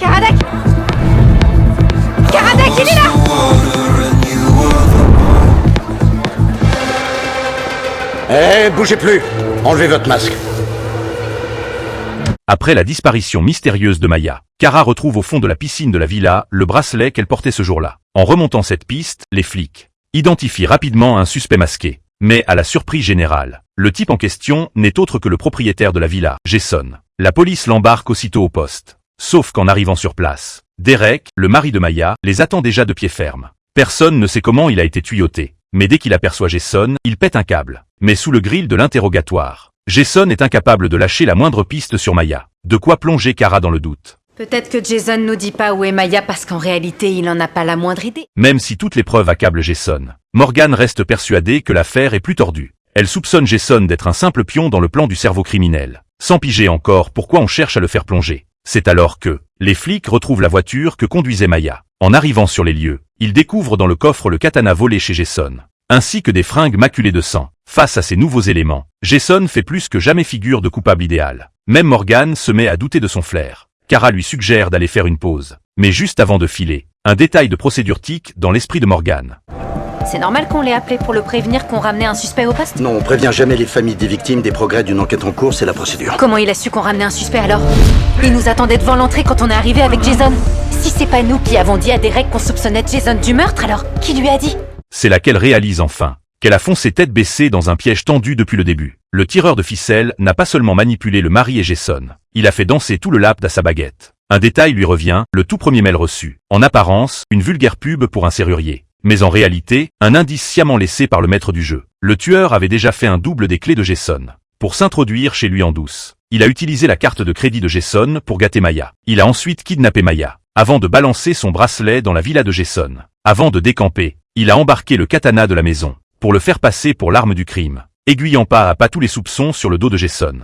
Karadec! Karadec, il est là! Eh, bougez plus! Enlevez votre masque. Après la disparition mystérieuse de Maya, Kara retrouve au fond de la piscine de la villa le bracelet qu'elle portait ce jour-là. En remontant cette piste, les flics identifient rapidement un suspect masqué. Mais à la surprise générale, le type en question n'est autre que le propriétaire de la villa, Jason. La police l'embarque aussitôt au poste. Sauf qu'en arrivant sur place, Derek, le mari de Maya, les attend déjà de pied ferme. Personne ne sait comment il a été tuyauté. Mais dès qu'il aperçoit Jason, il pète un câble. Mais sous le grill de l'interrogatoire, Jason est incapable de lâcher la moindre piste sur Maya. De quoi plonger Kara dans le doute. Peut-être que Jason nous dit pas où est Maya parce qu'en réalité, il en a pas la moindre idée. Même si toutes les preuves accablent Jason, Morgan reste persuadée que l'affaire est plus tordue. Elle soupçonne Jason d'être un simple pion dans le plan du cerveau criminel. Sans piger encore pourquoi on cherche à le faire plonger. C'est alors que les flics retrouvent la voiture que conduisait Maya. En arrivant sur les lieux, ils découvrent dans le coffre le katana volé chez Jason, ainsi que des fringues maculées de sang. Face à ces nouveaux éléments, Jason fait plus que jamais figure de coupable idéal. Même Morgan se met à douter de son flair. Kara lui suggère d'aller faire une pause. Mais juste avant de filer, un détail de procédure tique dans l'esprit de Morgan. C'est normal qu'on l'ait appelé pour le prévenir qu'on ramenait un suspect au poste? Non, on prévient jamais les familles des victimes des progrès d'une enquête en cours, c'est la procédure. Comment il a su qu'on ramenait un suspect alors? Il nous attendait devant l'entrée quand on est arrivé avec Jason. Si c'est pas nous qui avons dit à Derek qu'on soupçonnait Jason du meurtre, alors qui lui a dit? C'est là qu'elle réalise enfin qu'elle a foncé tête baissée dans un piège tendu depuis le début. Le tireur de ficelle n'a pas seulement manipulé le mari et Jason, il a fait danser tout le lap à sa baguette. Un détail lui revient, le tout premier mail reçu. En apparence, une vulgaire pub pour un serrurier. Mais en réalité, un indice sciemment laissé par le maître du jeu. Le tueur avait déjà fait un double des clés de Jason. Pour s'introduire chez lui en douce, il a utilisé la carte de crédit de Jason pour gâter Maya. Il a ensuite kidnappé Maya, avant de balancer son bracelet dans la villa de Jason. Avant de décamper, il a embarqué le katana de la maison, pour le faire passer pour l'arme du crime, aiguillant pas à pas tous les soupçons sur le dos de Jason.